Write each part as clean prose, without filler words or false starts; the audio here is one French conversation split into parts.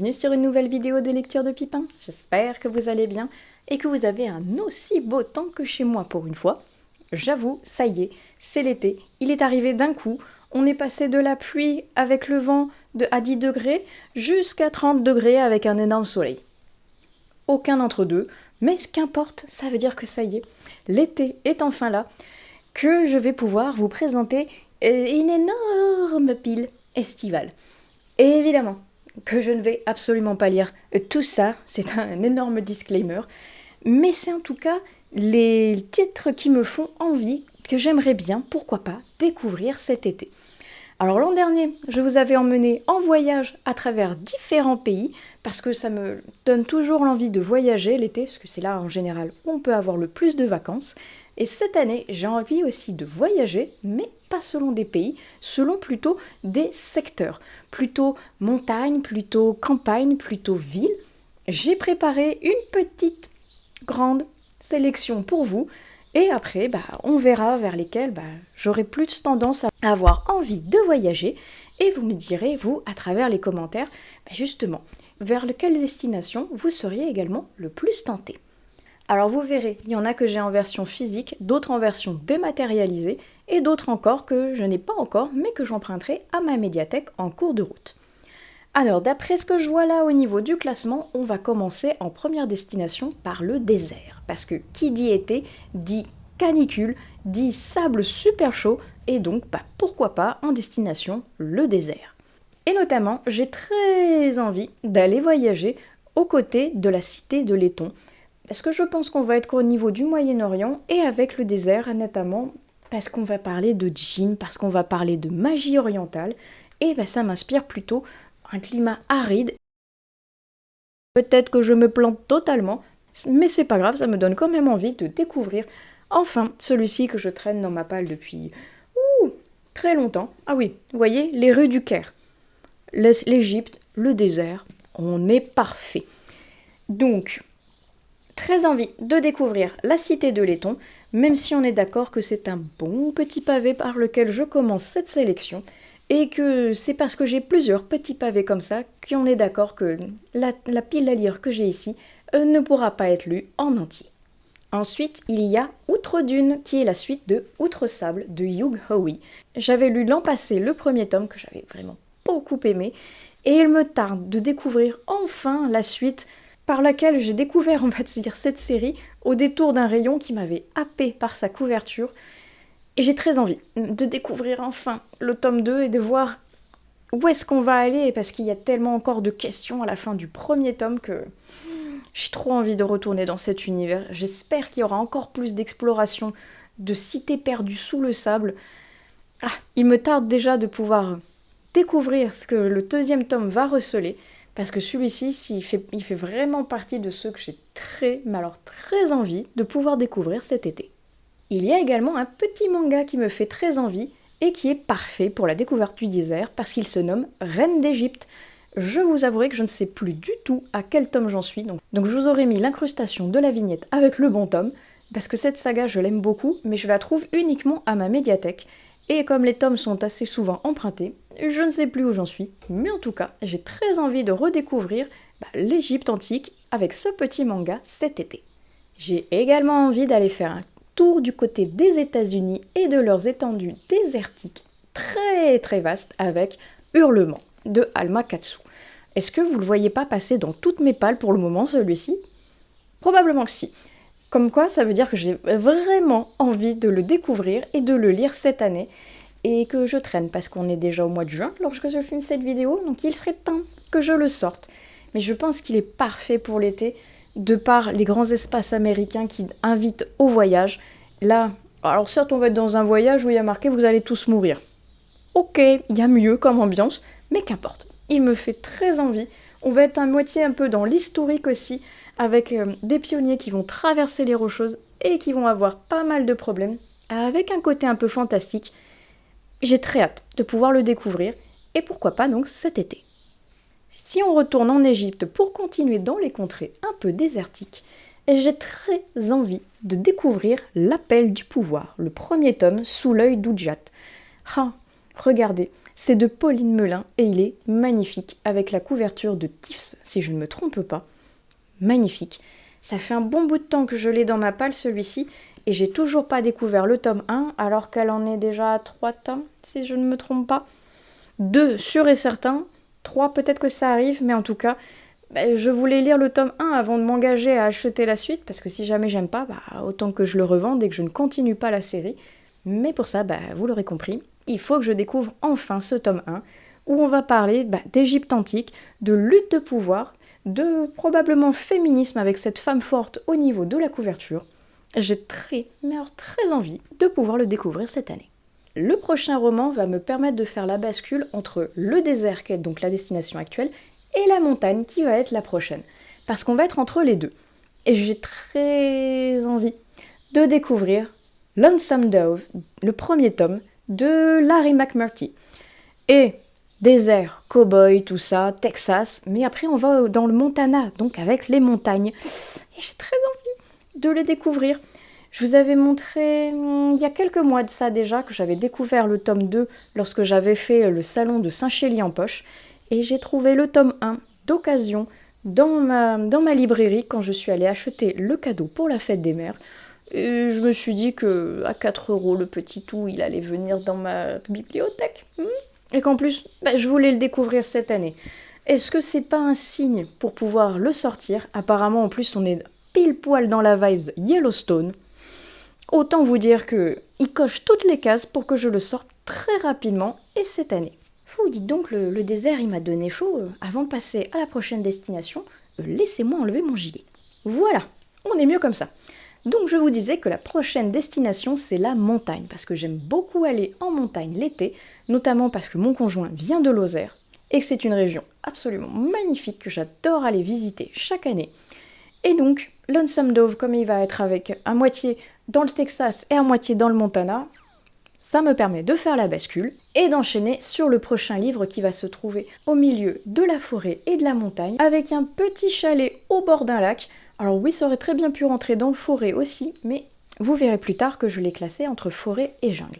bienvenue sur une nouvelle vidéo de lecture de Pipin. J'espère que vous allez bien et que vous avez un aussi beau temps que chez moi pour une fois. J'avoue, ça y est, c'est l'été, il est arrivé d'un coup, on est passé de la pluie avec le vent à 10 degrés jusqu'à 30 degrés avec un énorme soleil. Aucun d'entre deux, mais qu'importe, ça veut dire que ça y est, l'été est enfin là, que je vais pouvoir vous présenter une énorme pile estivale. Et évidemment que je ne vais absolument pas lire tout ça, c'est un énorme disclaimer, mais c'est en tout cas les titres qui me font envie, que j'aimerais bien, pourquoi pas, découvrir cet été. Alors l'an dernier, je vous avais emmené en voyage à travers différents pays, parce que ça me donne toujours l'envie de voyager l'été, parce que c'est là en général où on peut avoir le plus de vacances. Et cette année, j'ai envie aussi de voyager, mais pas selon des pays, selon plutôt des secteurs. Plutôt montagne, plutôt campagne, plutôt ville. J'ai préparé une petite, grande sélection pour vous. Et après, on verra vers lesquels j'aurai plus tendance à avoir envie de voyager. Et vous me direz, vous, à travers les commentaires, justement, vers quelle destination vous seriez également le plus tenté. Alors vous verrez, il y en a que j'ai en version physique, d'autres en version dématérialisée, et d'autres encore que je n'ai pas encore, mais que j'emprunterai à ma médiathèque en cours de route. Alors d'après ce que je vois là au niveau du classement, on va commencer en première destination par le désert. Parce que qui dit été, dit canicule, dit sable super chaud, et donc pourquoi pas en destination le désert. Et notamment, j'ai très envie d'aller voyager aux côtés de la cité de Letton, parce que je pense qu'on va être au niveau du Moyen-Orient et avec le désert notamment, parce qu'on va parler de djinn, parce qu'on va parler de magie orientale, et ça m'inspire plutôt un climat aride. Peut-être que je me plante totalement, mais c'est pas grave, ça me donne quand même envie de découvrir enfin celui-ci que je traîne dans ma palle depuis très longtemps. Ah oui, vous voyez, les rues du Caire, l'Égypte, le désert, on est parfait. Donc, très envie de découvrir la cité de Letton, même si on est d'accord que c'est un bon petit pavé par lequel je commence cette sélection, et que c'est parce que j'ai plusieurs petits pavés comme ça qu'on est d'accord que la pile à lire que j'ai ici ne pourra pas être lue en entier. Ensuite, il y a Outre-Dune, qui est la suite de Outre-Sable de Hugh Howey. J'avais lu l'an passé le premier tome que j'avais vraiment beaucoup aimé, et il me tarde de découvrir enfin la suite par laquelle j'ai découvert, on va dire, cette série au détour d'un rayon qui m'avait happé par sa couverture. Et j'ai très envie de découvrir enfin le tome 2 et de voir où est-ce qu'on va aller, parce qu'il y a tellement encore de questions à la fin du premier tome que j'ai trop envie de retourner dans cet univers. J'espère qu'il y aura encore plus d'exploration, de cités perdues sous le sable. Il me tarde déjà de pouvoir découvrir ce que le deuxième tome va receler, parce que celui-ci, il fait vraiment partie de ceux que j'ai très envie de pouvoir découvrir cet été. Il y a également un petit manga qui me fait très envie et qui est parfait pour la découverte du désert parce qu'il se nomme Reine d'Égypte. Je vous avouerai que je ne sais plus du tout à quel tome j'en suis, donc je vous aurais mis l'incrustation de la vignette avec le bon tome, parce que cette saga je l'aime beaucoup, mais je la trouve uniquement à ma médiathèque. Et comme les tomes sont assez souvent empruntés, je ne sais plus où j'en suis, mais en tout cas, j'ai très envie de redécouvrir l'Égypte antique avec ce petit manga cet été. J'ai également envie d'aller faire un tour du côté des États-Unis et de leurs étendues désertiques très vastes avec Hurlement de Alma Katsu. Est-ce que vous ne le voyez pas passer dans toutes mes palles pour le moment, celui-ci ? Probablement que si. Comme quoi, ça veut dire que j'ai vraiment envie de le découvrir et de le lire cette année, et que je traîne, parce qu'on est déjà au mois de juin lorsque je filme cette vidéo, donc il serait temps que je le sorte. Mais je pense qu'il est parfait pour l'été, de par les grands espaces américains qui invitent au voyage. Là, alors certes, on va être dans un voyage où il y a marqué « vous allez tous mourir ». Ok, il y a mieux comme ambiance, mais qu'importe. Il me fait très envie. On va être à moitié un peu dans l'historique aussi, avec des pionniers qui vont traverser les Rocheuses et qui vont avoir pas mal de problèmes, avec un côté un peu fantastique. J'ai très hâte de pouvoir le découvrir, et pourquoi pas donc cet été. Si on retourne en Égypte pour continuer dans les contrées un peu désertiques, j'ai très envie de découvrir L'Appel du pouvoir, le premier tome sous l'œil d'Oudjat. Regardez, C'est de Pauline Melin et il est magnifique avec la couverture de Tiffs, si je ne me trompe pas. Magnifique. Ça fait un bon bout de temps que je l'ai dans ma palle celui-ci et j'ai toujours pas découvert le tome 1 alors qu'elle en est déjà à 3 tomes, si je ne me trompe pas. 2 sûr et certain, 3 peut-être que ça arrive, mais en tout cas, je voulais lire le tome 1 avant de m'engager à acheter la suite parce que si jamais j'aime pas, autant que je le revende et que je ne continue pas la série. Mais pour ça, vous l'aurez compris, il faut que je découvre enfin ce tome 1 où on va parler d'Égypte antique, de lutte de pouvoir, de probablement féminisme avec cette femme forte au niveau de la couverture. J'ai très envie de pouvoir le découvrir cette année. Le prochain roman va me permettre de faire la bascule entre le désert, qui est donc la destination actuelle, et la montagne, qui va être la prochaine. Parce qu'on va être entre les deux. Et j'ai très envie de découvrir Lonesome Dove, le premier tome, de Larry McMurtry. Et désert, cow-boy, tout ça, Texas, mais après on va dans le Montana, donc avec les montagnes. Et j'ai très envie de les découvrir. Je vous avais montré il y a quelques mois de ça déjà que j'avais découvert le tome 2 lorsque j'avais fait le salon de Saint-Chély-en-Poche. Et j'ai trouvé le tome 1 d'occasion dans ma librairie quand je suis allée acheter le cadeau pour la fête des mères. Et je me suis dit que à 4 € le petit tout, il allait venir dans ma bibliothèque. Et qu'en plus, je voulais le découvrir cette année. Est-ce que c'est pas un signe pour pouvoir le sortir? Apparemment, en plus, on est pile poil dans la vibes Yellowstone. Autant vous dire que il coche toutes les cases pour que je le sorte très rapidement et cette année. Vous dites donc, le désert, il m'a donné chaud. Avant de passer à la prochaine destination, laissez-moi enlever mon gilet. Voilà, on est mieux comme ça. Donc je vous disais que la prochaine destination, c'est la montagne, parce que j'aime beaucoup aller en montagne l'été, notamment parce que mon conjoint vient de Lozère, et que c'est une région absolument magnifique que j'adore aller visiter chaque année. Et donc, Lonesome Dove, comme il va être avec à moitié dans le Texas et à moitié dans le Montana, ça me permet de faire la bascule et d'enchaîner sur le prochain livre qui va se trouver au milieu de la forêt et de la montagne, avec un petit chalet au bord d'un lac. Alors oui, ça aurait très bien pu rentrer dans le forêt aussi, mais vous verrez plus tard que je l'ai classé entre forêt et jungle.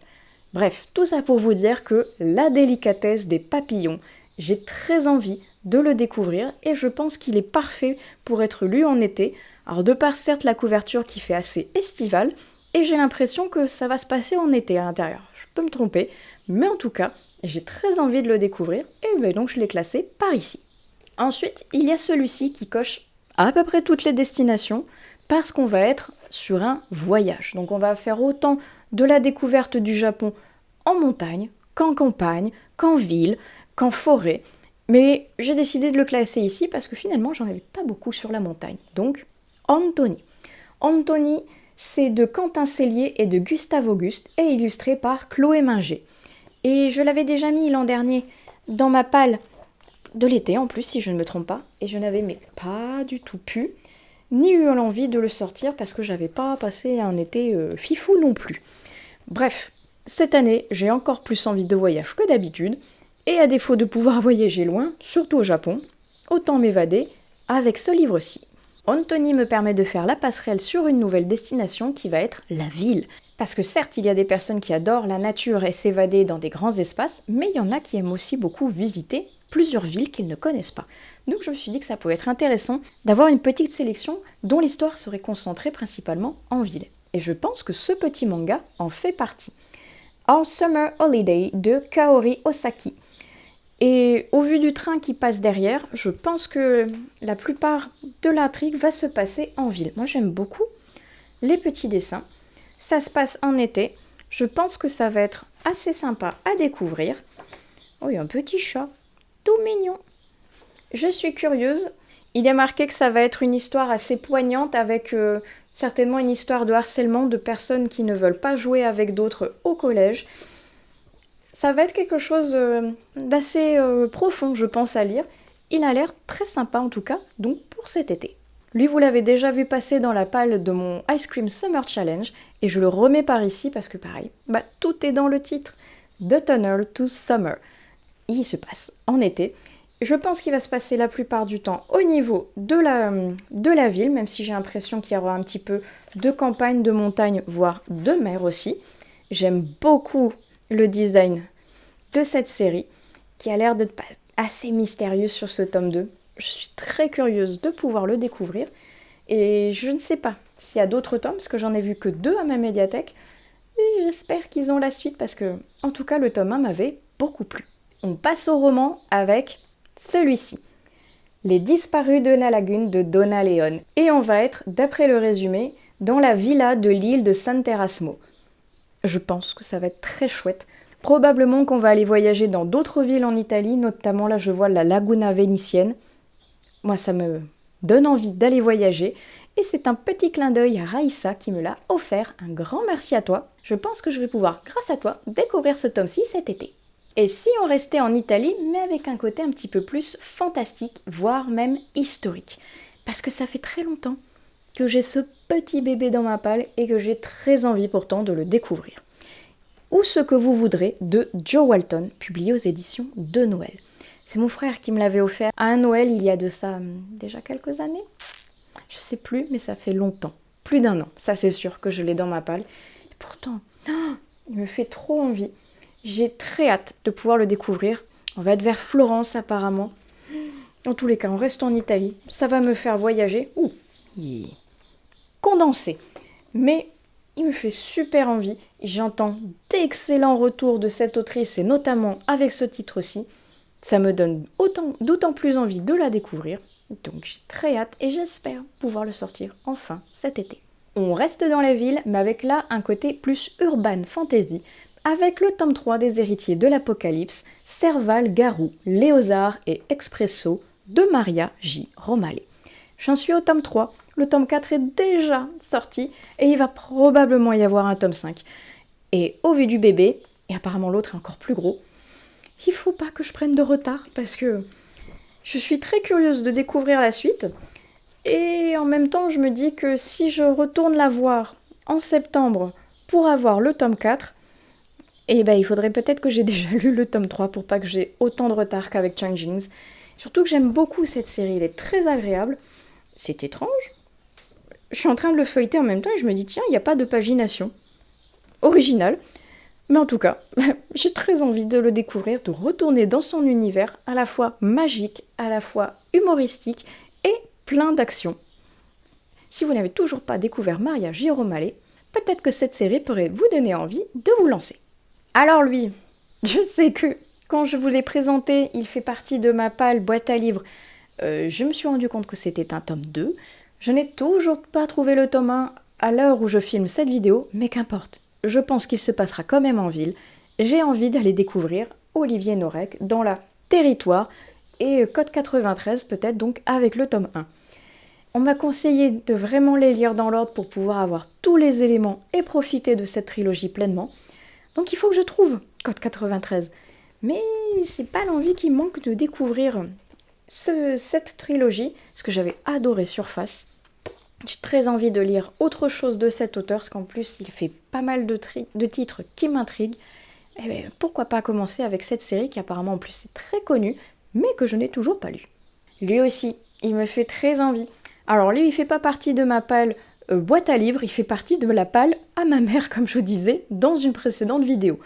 Bref, tout ça pour vous dire que la délicatesse des papillons, j'ai très envie de le découvrir et je pense qu'il est parfait pour être lu en été. Alors de par certes la couverture qui fait assez estivale, et j'ai l'impression que ça va se passer en été à l'intérieur. Je peux me tromper, mais en tout cas, j'ai très envie de le découvrir et donc je l'ai classé par ici. Ensuite, il y a celui-ci qui coche à peu près toutes les destinations parce qu'on va être sur un voyage. Donc on va faire autant de la découverte du Japon en montagne, qu'en campagne, qu'en ville, qu'en forêt. Mais j'ai décidé de le classer ici parce que finalement, j'en avais pas beaucoup sur la montagne. Donc, Anthony. Anthony, c'est de Quentin Cellier et de Gustave Auguste et illustré par Chloé Minger. Et je l'avais déjà mis l'an dernier dans ma palle de l'été en plus, si je ne me trompe pas. Et je n'avais pas du tout pu, ni eu l'envie de le sortir parce que j'avais pas passé un été fifou non plus. Bref, cette année, j'ai encore plus envie de voyage que d'habitude. Et à défaut de pouvoir voyager loin, surtout au Japon, autant m'évader avec ce livre-ci. Anthony me permet de faire la passerelle sur une nouvelle destination qui va être la ville. Parce que certes, il y a des personnes qui adorent la nature et s'évader dans des grands espaces, mais il y en a qui aiment aussi beaucoup visiter plusieurs villes qu'ils ne connaissent pas. Donc je me suis dit que ça pouvait être intéressant d'avoir une petite sélection dont l'histoire serait concentrée principalement en ville. Et je pense que ce petit manga en fait partie. Our Summer Holiday de Kaori Osaki. Et au vu du train qui passe derrière, je pense que la plupart de l'intrigue va se passer en ville. Moi j'aime beaucoup les petits dessins. Ça se passe en été. Je pense que ça va être assez sympa à découvrir. Oh, il y a un petit chat, tout mignon. Je suis curieuse. Il y a marqué que ça va être une histoire assez poignante avec certainement une histoire de harcèlement de personnes qui ne veulent pas jouer avec d'autres au collège. Ça va être quelque chose d'assez profond, je pense, à lire. Il a l'air très sympa en tout cas, donc pour cet été. Lui, vous l'avez déjà vu passer dans la palle de mon Ice Cream Summer Challenge, et je le remets par ici parce que pareil, tout est dans le titre. The Tunnel to Summer. Il se passe en été. Je pense qu'il va se passer la plupart du temps au niveau de la ville, même si j'ai l'impression qu'il y aura un petit peu de campagne, de montagne, voire de mer aussi. J'aime beaucoup le design de cette série, qui a l'air d'être assez mystérieuse sur ce tome 2. Je suis très curieuse de pouvoir le découvrir, et je ne sais pas s'il y a d'autres tomes, parce que j'en ai vu que 2 à ma médiathèque, et j'espère qu'ils ont la suite, parce que, en tout cas, le tome 1 m'avait beaucoup plu. On passe au roman avec celui-ci. Les disparus de la lagune de Donna Leon. Et on va être, d'après le résumé, dans la villa de l'île de San Terrasmo. Je pense que ça va être très chouette. Probablement qu'on va aller voyager dans d'autres villes en Italie, notamment là je vois la Laguna vénitienne. Moi ça me donne envie d'aller voyager. Et c'est un petit clin d'œil à Raïssa qui me l'a offert. Un grand merci à toi. Je pense que je vais pouvoir, grâce à toi, découvrir ce tome-ci cet été. Et si on restait en Italie, mais avec un côté un petit peu plus fantastique, voire même historique. Parce que ça fait très longtemps que j'ai ce petit bébé dans ma palle et que j'ai très envie pourtant de le découvrir. Ou ce que vous voudrez de Joe Walton, publié aux éditions de Noël. C'est mon frère qui me l'avait offert à un Noël il y a de ça déjà quelques années. Je sais plus, mais ça fait longtemps. Plus d'1 an, ça c'est sûr que je l'ai dans ma palle. Et pourtant, il me fait trop envie. J'ai très hâte de pouvoir le découvrir. On va être vers Florence apparemment. Dans tous les cas, on reste en Italie. Ça va me faire voyager. Ouh, il est condensé. Mais il me fait super envie. J'entends d'excellents retours de cette autrice et notamment avec ce titre-ci. Ça me donne d'autant plus envie de la découvrir. Donc j'ai très hâte et j'espère pouvoir le sortir enfin cet été. On reste dans la ville, mais avec là un côté plus urban fantasy. Avec le tome 3 des héritiers de l'Apocalypse, Serval, Garou, Léozard et Expresso de Maria J. Romale. J'en suis au tome 3, le tome 4 est déjà sorti et il va probablement y avoir un tome 5. Et au vu du bébé, et apparemment l'autre est encore plus gros, il faut pas que je prenne de retard parce que je suis très curieuse de découvrir la suite. Et en même temps, je me dis que si je retourne la voir en septembre pour avoir le tome 4, et il faudrait peut-être que j'ai déjà lu le tome 3 pour pas que j'ai autant de retard qu'avec Changelings. Surtout que j'aime beaucoup cette série, elle est très agréable. C'est étrange. Je suis en train de le feuilleter en même temps et je me dis tiens, il n'y a pas de pagination. Original. Mais en tout cas, j'ai très envie de le découvrir, de retourner dans son univers à la fois magique, à la fois humoristique et plein d'action. Si vous n'avez toujours pas découvert Maria J. Romale, peut-être que cette série pourrait vous donner envie de vous lancer. Alors lui, je sais que quand je vous l'ai présenté, il fait partie de ma palle boîte à livres. Je me suis rendu compte que c'était un tome 2. Je n'ai toujours pas trouvé le tome 1 à l'heure où je filme cette vidéo, mais qu'importe. Je pense qu'il se passera quand même en ville. J'ai envie d'aller découvrir Olivier Norek dans la Territoire et Code 93 peut-être donc avec le tome 1. On m'a conseillé de vraiment les lire dans l'ordre pour pouvoir avoir tous les éléments et profiter de cette trilogie pleinement. Donc il faut que je trouve Code 93. Mais c'est pas l'envie qui manque de découvrir cette trilogie, parce que j'avais adoré Surface. J'ai très envie de lire autre chose de cet auteur, parce qu'en plus il fait pas mal de titres qui m'intriguent. Et bien, pourquoi pas commencer avec cette série qui apparemment en plus est très connue, mais que je n'ai toujours pas lue. Lui aussi, il me fait très envie. Alors lui, il fait pas partie de ma palle boîte à livres, il fait partie de la palle à ma mère, comme je vous disais, dans une précédente vidéo.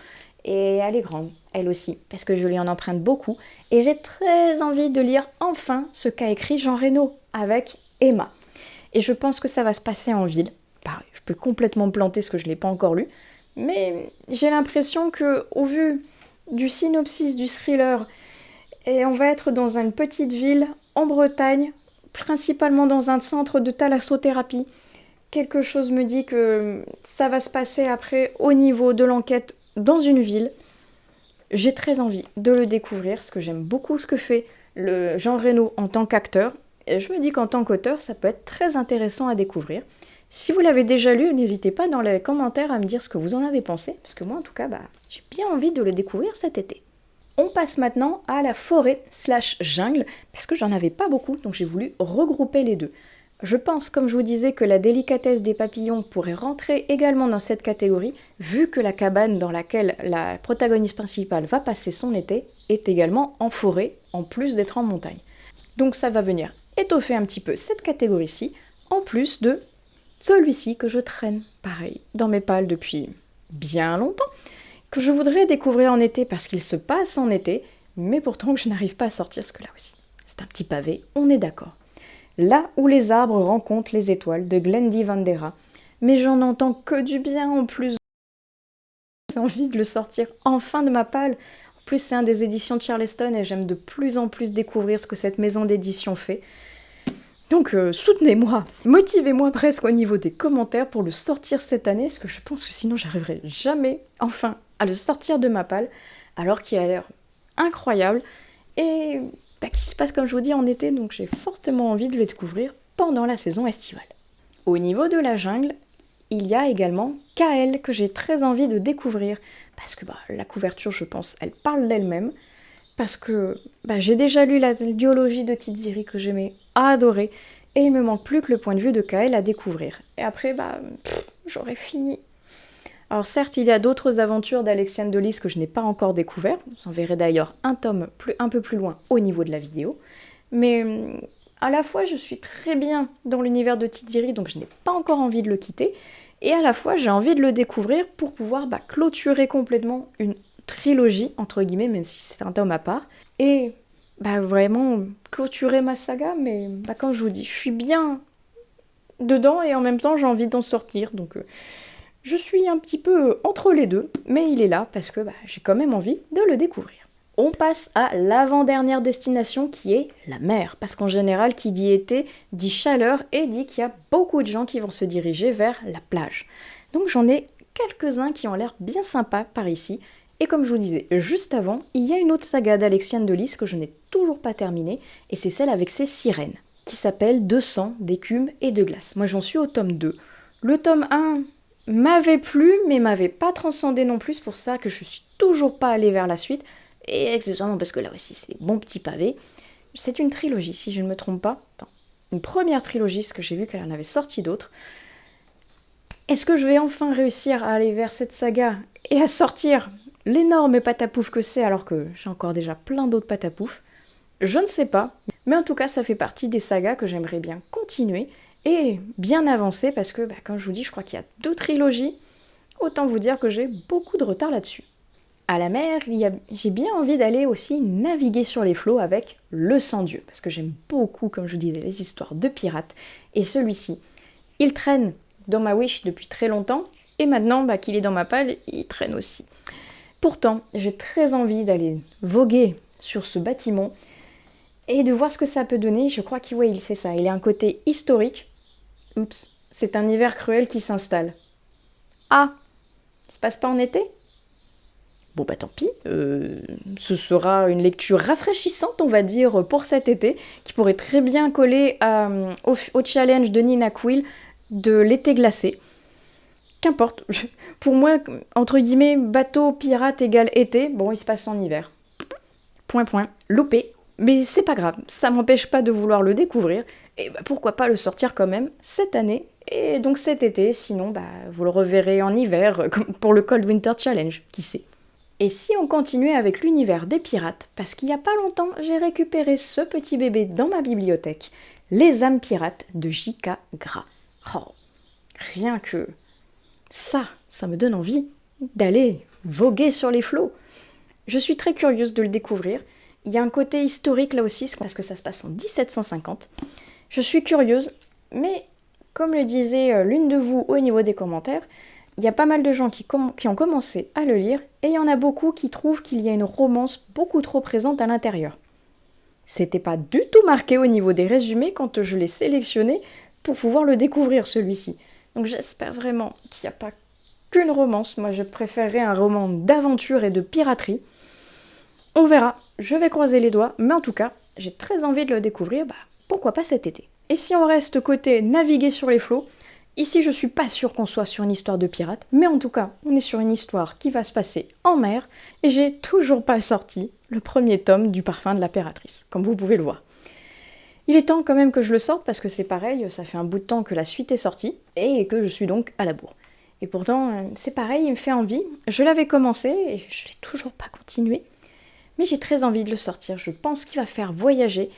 Et elle est grande, elle aussi, parce que je lui en emprunte beaucoup. Et j'ai très envie de lire enfin ce qu'a écrit Jean Reno avec Emma. Et je pense que ça va se passer en ville. Pareil, je peux complètement me planter parce que je ne l'ai pas encore lu. Mais j'ai l'impression que, au vu du synopsis du thriller, et on va être dans une petite ville en Bretagne, principalement dans un centre de thalassothérapie. Quelque chose me dit que ça va se passer après au niveau de l'enquête dans une ville. J'ai très envie de le découvrir parce que j'aime beaucoup ce que fait le Jean Reno en tant qu'acteur. Et je me dis qu'en tant qu'auteur, ça peut être très intéressant à découvrir. Si vous l'avez déjà lu, n'hésitez pas dans les commentaires à me dire ce que vous en avez pensé. Parce que moi, en tout cas, j'ai bien envie de le découvrir cet été. On passe maintenant à la forêt/jungle, parce que j'en avais pas beaucoup, donc j'ai voulu regrouper les deux. Je pense, comme je vous disais, que la délicatesse des papillons pourrait rentrer également dans cette catégorie, vu que la cabane dans laquelle la protagoniste principale va passer son été est également en forêt, en plus d'être en montagne. Donc ça va venir étoffer un petit peu cette catégorie-ci, en plus de celui-ci que je traîne, pareil, dans mes palles depuis bien longtemps, que je voudrais découvrir en été parce qu'il se passe en été, mais pourtant que je n'arrive pas à sortir, parce que là aussi, c'est un petit pavé, on est d'accord. Là où les arbres rencontrent les étoiles de Glendy Vandera, mais j'en entends que du bien en plus. J'ai envie de le sortir enfin de ma palle. En plus, c'est un des éditions de Charleston et j'aime de plus en plus découvrir ce que cette maison d'édition fait. Donc soutenez-moi, motivez-moi presque au niveau des commentaires pour le sortir cette année, parce que je pense que sinon j'arriverai jamais enfin à le sortir de ma palle, alors qu'il a l'air incroyable et qui se passe comme je vous dis en été, donc j'ai fortement envie de le découvrir pendant la saison estivale. Au niveau de la jungle, il y a également Kael que j'ai très envie de découvrir, parce que la couverture, je pense, elle parle d'elle-même, parce que j'ai déjà lu la duologie de Tiziri que j'aimais adorer, et il me manque plus que le point de vue de Kael à découvrir. Et après, j'aurais fini. Alors certes, il y a d'autres aventures d'Alexiane de Lys que je n'ai pas encore découvert, vous en verrez d'ailleurs un tome un peu plus loin au niveau de la vidéo, mais à la fois je suis très bien dans l'univers de Tiziri, donc je n'ai pas encore envie de le quitter, et à la fois j'ai envie de le découvrir pour pouvoir clôturer complètement une trilogie, entre guillemets, même si c'est un tome à part, et vraiment clôturer ma saga, mais comme je vous dis, je suis bien dedans et en même temps j'ai envie d'en sortir, donc je suis un petit peu entre les deux, mais il est là parce que j'ai quand même envie de le découvrir. On passe à l'avant-dernière destination qui est la mer, parce qu'en général, qui dit été, dit chaleur et dit qu'il y a beaucoup de gens qui vont se diriger vers la plage. Donc j'en ai quelques-uns qui ont l'air bien sympas par ici, et comme je vous disais juste avant, il y a une autre saga d'Alexiane de Lys que je n'ai toujours pas terminée, et c'est celle avec ses sirènes, qui s'appelle 200 d'écume et de glace. Moi j'en suis au tome 2. Le tome 1 m'avait plu, mais m'avait pas transcendé non plus, pour ça que je suis toujours pas allée vers la suite, et accessoirement parce que là aussi c'est des bons petits pavés. C'est une trilogie si je ne me trompe pas. Une première trilogie, parce que j'ai vu qu'elle en avait sorti d'autres. Est-ce que je vais enfin réussir à aller vers cette saga et à sortir l'énorme patapouf que c'est, alors que j'ai encore déjà plein d'autres patapouf? Je ne sais pas, mais en tout cas ça fait partie des sagas que j'aimerais bien continuer et bien avancer, parce que comme je vous dis, je crois qu'il y a 2 trilogies, autant vous dire que j'ai beaucoup de retard là-dessus. À la mer, j'ai bien envie d'aller aussi naviguer sur les flots avec Le Sang-Dieu, parce que j'aime beaucoup, comme je vous disais, les histoires de pirates, et celui-ci, il traîne dans ma wish depuis très longtemps, et maintenant qu'il est dans ma palle, il traîne aussi. Pourtant, j'ai très envie d'aller voguer sur ce bâtiment, et de voir ce que ça peut donner. Je crois qu'il c'est ça, il a un côté historique. Oups, c'est un hiver cruel qui s'installe. Ah, ça se passe pas en été ? Bon tant pis, ce sera une lecture rafraîchissante, on va dire, pour cet été, qui pourrait très bien coller au challenge de Nina Quill de l'été glacé. Qu'importe, pour moi, entre guillemets, bateau pirate égale été, il se passe en hiver. Point, loupé, mais c'est pas grave, ça m'empêche pas de vouloir le découvrir, et pourquoi pas le sortir quand même cette année, et donc cet été, sinon vous le reverrez en hiver, comme pour le Cold Winter Challenge, qui sait. Et si on continuait avec l'univers des pirates, parce qu'il n'y a pas longtemps, j'ai récupéré ce petit bébé dans ma bibliothèque, Les âmes pirates de J.K. Gras. Oh, rien que ça me donne envie d'aller voguer sur les flots. Je suis très curieuse de le découvrir. Il y a un côté historique là aussi, parce que ça se passe en 1750. Je suis curieuse, mais comme le disait l'une de vous au niveau des commentaires, il y a pas mal de gens qui ont commencé à le lire, et il y en a beaucoup qui trouvent qu'il y a une romance beaucoup trop présente à l'intérieur. C'était pas du tout marqué au niveau des résumés quand je l'ai sélectionné pour pouvoir le découvrir, celui-ci. Donc j'espère vraiment qu'il n'y a pas qu'une romance. Moi je préférerais un roman d'aventure et de piraterie. On verra, je vais croiser les doigts, mais en tout cas, j'ai très envie de le découvrir, pourquoi pas cet été. Et si on reste côté naviguer sur les flots, ici je suis pas sûre qu'on soit sur une histoire de pirate, mais en tout cas, on est sur une histoire qui va se passer en mer, et j'ai toujours pas sorti le premier tome du Parfum de l'impératrice, comme vous pouvez le voir. Il est temps quand même que je le sorte, parce que c'est pareil, ça fait un bout de temps que la suite est sortie, et que je suis donc à la bourre. Et pourtant, c'est pareil, il me fait envie. Je l'avais commencé, et je l'ai toujours pas continué. Mais j'ai très envie de le sortir, je pense qu'il va faire voyager,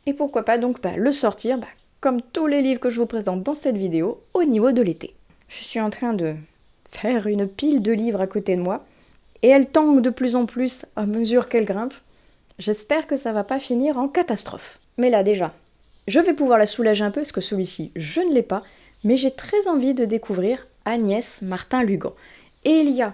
et pourquoi pas donc le sortir, comme tous les livres que je vous présente dans cette vidéo, au niveau de l'été. Je suis en train de faire une pile de livres à côté de moi, et elle tangue de plus en plus à mesure qu'elle grimpe. J'espère que ça va pas finir en catastrophe. Mais là déjà, je vais pouvoir la soulager un peu parce que celui-ci, je ne l'ai pas, mais j'ai très envie de découvrir Agnès Martin-Lugan. Et il y a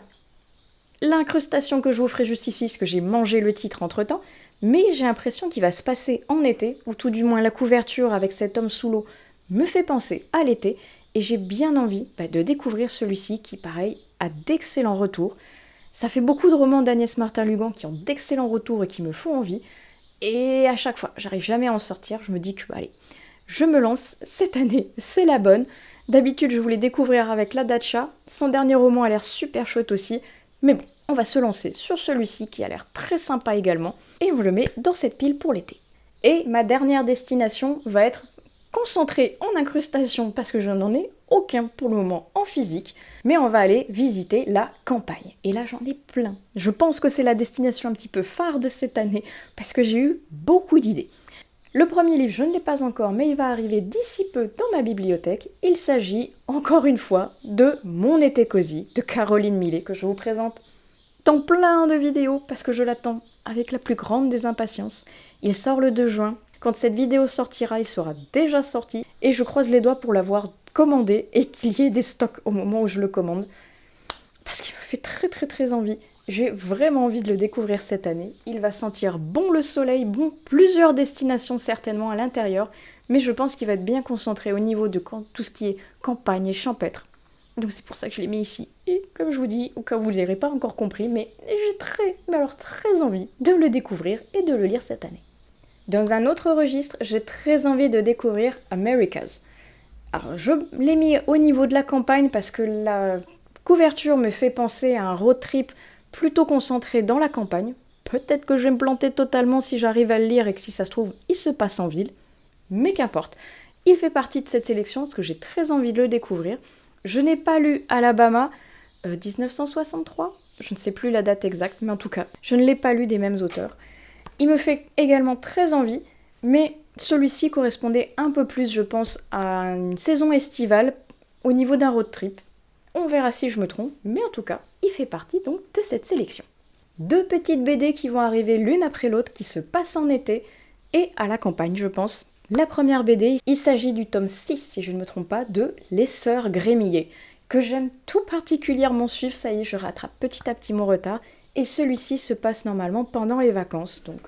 l'incrustation que je vous ferai juste ici, parce que j'ai mangé le titre entre-temps, mais j'ai l'impression qu'il va se passer en été, ou tout du moins la couverture avec cet homme sous l'eau me fait penser à l'été, et j'ai bien envie de découvrir celui-ci qui, pareil, a d'excellents retours. Ça fait beaucoup de romans d'Agnès Martin-Lugan qui ont d'excellents retours et qui me font envie, et à chaque fois, j'arrive jamais à en sortir, je me dis que, allez, je me lance, cette année, c'est la bonne. D'habitude, je voulais découvrir avec La Dacha, son dernier roman a l'air super chouette aussi, mais bon, on va se lancer sur celui-ci qui a l'air très sympa également, et on le met dans cette pile pour l'été. Et ma dernière destination va être concentrée en incrustation parce que je n'en ai aucun pour le moment en physique, mais on va aller visiter la campagne. Et là j'en ai plein. Je pense que c'est la destination un petit peu phare de cette année parce que j'ai eu beaucoup d'idées. Le premier livre, je ne l'ai pas encore, mais il va arriver d'ici peu dans ma bibliothèque. Il s'agit, encore une fois, de Mon été cosy, de Caroline Millet, que je vous présente dans plein de vidéos, parce que je l'attends avec la plus grande des impatiences. Il sort le 2 juin. Quand cette vidéo sortira, il sera déjà sorti, et je croise les doigts pour l'avoir commandé, et qu'il y ait des stocks au moment où je le commande, parce qu'il me fait très très très envie. J'ai vraiment envie de le découvrir cette année. Il va sentir bon le soleil, bon plusieurs destinations certainement à l'intérieur, mais je pense qu'il va être bien concentré au niveau de tout ce qui est campagne et champêtre. Donc c'est pour ça que je l'ai mis ici. Et comme je vous dis, au cas où vous ne l'aurez pas encore compris, mais j'ai très envie de le découvrir et de le lire cette année. Dans un autre registre, j'ai très envie de découvrir Americas. Alors je l'ai mis au niveau de la campagne parce que la couverture me fait penser à un road trip plutôt concentré dans la campagne. Peut-être que je vais me planter totalement si j'arrive à le lire et que si ça se trouve, il se passe en ville. Mais qu'importe. Il fait partie de cette sélection parce que j'ai très envie de le découvrir. Je n'ai pas lu Alabama 1963. Je ne sais plus la date exacte, mais en tout cas, je ne l'ai pas lu des mêmes auteurs. Il me fait également très envie, mais celui-ci correspondait un peu plus, je pense, à une saison estivale au niveau d'un road trip. On verra si je me trompe, mais en tout cas, il fait partie donc de cette sélection. 2 petites BD qui vont arriver l'une après l'autre, qui se passent en été et à la campagne, je pense. La première BD, il s'agit du tome 6, si je ne me trompe pas, de Les Sœurs Grémillet, que j'aime tout particulièrement suivre. Ça y est, je rattrape petit à petit mon retard. Et celui-ci se passe normalement pendant les vacances, donc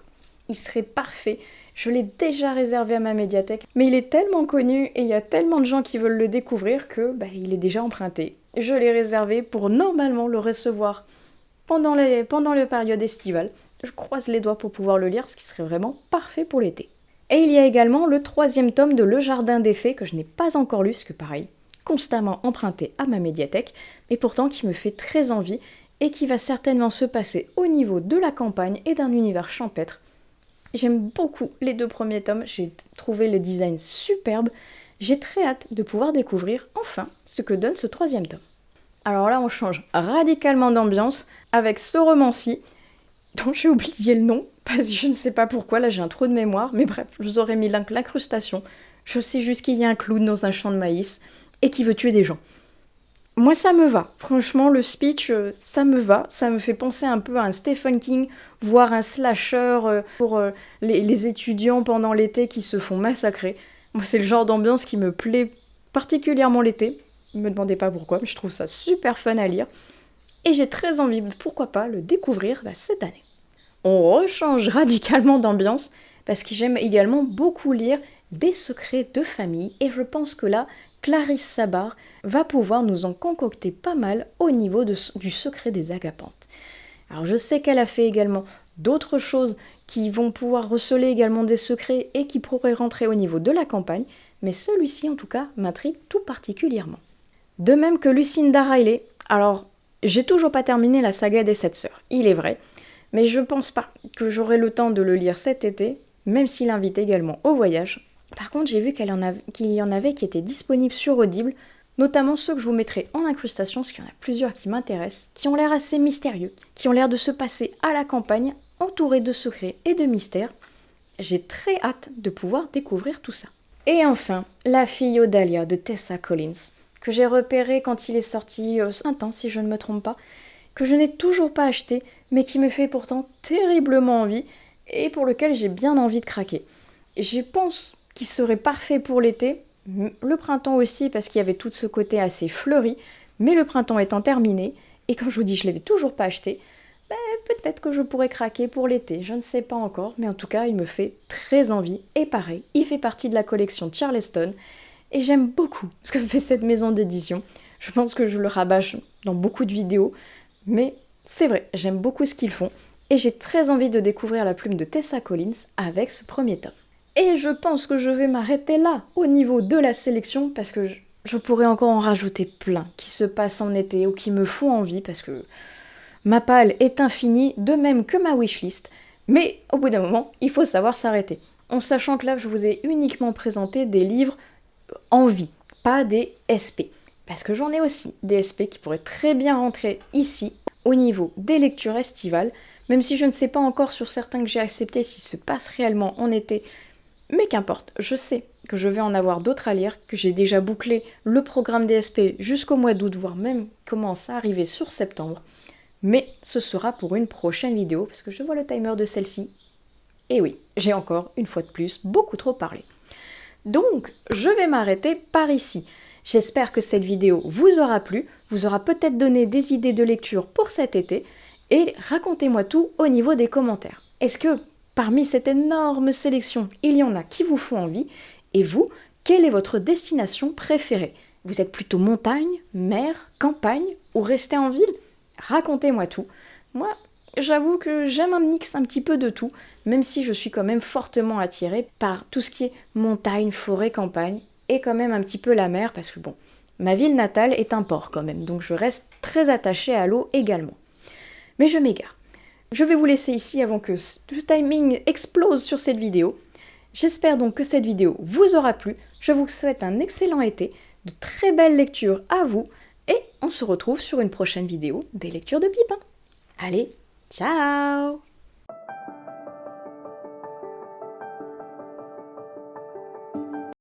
il serait parfait. Je l'ai déjà réservé à ma médiathèque, mais il est tellement connu et il y a tellement de gens qui veulent le découvrir que il est déjà emprunté. Je l'ai réservé pour normalement le recevoir pendant la période estivale. Je croise les doigts pour pouvoir le lire, ce qui serait vraiment parfait pour l'été. Et il y a également le 3e tome de Le Jardin des Fées, que je n'ai pas encore lu, ce que pareil, constamment emprunté à ma médiathèque, mais pourtant qui me fait très envie et qui va certainement se passer au niveau de la campagne et d'un univers champêtre. J'aime beaucoup les 2 premiers tomes, j'ai trouvé le design superbe. J'ai très hâte de pouvoir découvrir enfin ce que donne ce 3e tome. Alors là, on change radicalement d'ambiance avec ce roman-ci, dont j'ai oublié le nom, parce que je ne sais pas pourquoi, là j'ai un trou de mémoire, mais bref, je vous aurais mis l'incrustation. Je sais juste qu'il y a un clown dans un champ de maïs et qui veut tuer des gens. Moi ça me va, franchement le speech ça me va, ça me fait penser un peu à un Stephen King, voire un slasher pour les étudiants pendant l'été qui se font massacrer. Moi c'est le genre d'ambiance qui me plaît particulièrement l'été, ne me demandez pas pourquoi, mais je trouve ça super fun à lire. Et j'ai très envie, pourquoi pas, le découvrir cette année. On rechange radicalement d'ambiance, parce que j'aime également beaucoup lire des secrets de famille, et je pense que là, Clarisse Sabar va pouvoir nous en concocter pas mal au niveau du secret des agapantes. Alors je sais qu'elle a fait également d'autres choses qui vont pouvoir receler également des secrets et qui pourraient rentrer au niveau de la campagne, mais celui-ci en tout cas m'intrigue tout particulièrement. De même que Lucinda Riley, alors j'ai toujours pas terminé la saga des 7 sœurs, il est vrai, mais je pense pas que j'aurai le temps de le lire cet été, même s'il invite également au voyage. Par contre, j'ai vu qu'il y en avait qui étaient disponibles sur Audible, notamment ceux que je vous mettrai en incrustation, parce qu'il y en a plusieurs qui m'intéressent, qui ont l'air assez mystérieux, qui ont l'air de se passer à la campagne, entourés de secrets et de mystères. J'ai très hâte de pouvoir découvrir tout ça. Et enfin, La fille aux dahlias de Tessa Collins, que j'ai repéré quand il est sorti un temps, si je ne me trompe pas, que je n'ai toujours pas acheté, mais qui me fait pourtant terriblement envie et pour lequel j'ai bien envie de craquer. Je pense qu'il serait parfait pour l'été, le printemps aussi parce qu'il y avait tout ce côté assez fleuri, mais le printemps étant terminé, et comme je vous dis, je ne l'avais toujours pas acheté, peut-être que je pourrais craquer pour l'été, je ne sais pas encore, mais en tout cas, il me fait très envie. Et pareil, il fait partie de la collection Charleston, et j'aime beaucoup ce que fait cette maison d'édition. Je pense que je le rabâche dans beaucoup de vidéos, mais c'est vrai, j'aime beaucoup ce qu'ils font, et j'ai très envie de découvrir la plume de Tessa Collins avec ce premier tome. Et je pense que je vais m'arrêter là, au niveau de la sélection, parce que je pourrais encore en rajouter plein, qui se passent en été ou qui me font envie, parce que ma palle est infinie, de même que ma wishlist, mais au bout d'un moment, il faut savoir s'arrêter. En sachant que là, je vous ai uniquement présenté des livres en vie, pas des SP. Parce que j'en ai aussi des SP qui pourraient très bien rentrer ici, au niveau des lectures estivales, même si je ne sais pas encore sur certains que j'ai acceptés s'ils se passent réellement en été. Mais qu'importe, je sais que je vais en avoir d'autres à lire, que j'ai déjà bouclé le programme des SP jusqu'au mois d'août, voire même commence à arriver sur septembre. Mais ce sera pour une prochaine vidéo, parce que je vois le timer de celle-ci. Et oui, j'ai encore, une fois de plus, beaucoup trop parlé. Donc, je vais m'arrêter par ici. J'espère que cette vidéo vous aura plu, vous aura peut-être donné des idées de lecture pour cet été, et racontez-moi tout au niveau des commentaires. Est-ce que parmi cette énorme sélection, il y en a qui vous font envie? Et vous, quelle est votre destination préférée? Vous êtes plutôt montagne, mer, campagne ou restez en ville? Racontez-moi tout. Moi, j'avoue que j'aime un mix un petit peu de tout, même si je suis quand même fortement attirée par tout ce qui est montagne, forêt, campagne, et quand même un petit peu la mer, parce que bon, ma ville natale est un port quand même, donc je reste très attachée à l'eau également. Mais je m'égare. Je vais vous laisser ici avant que le timing explose sur cette vidéo. J'espère donc que cette vidéo vous aura plu. Je vous souhaite un excellent été, de très belles lectures à vous, et on se retrouve sur une prochaine vidéo des lectures de Pipin. Allez, ciao!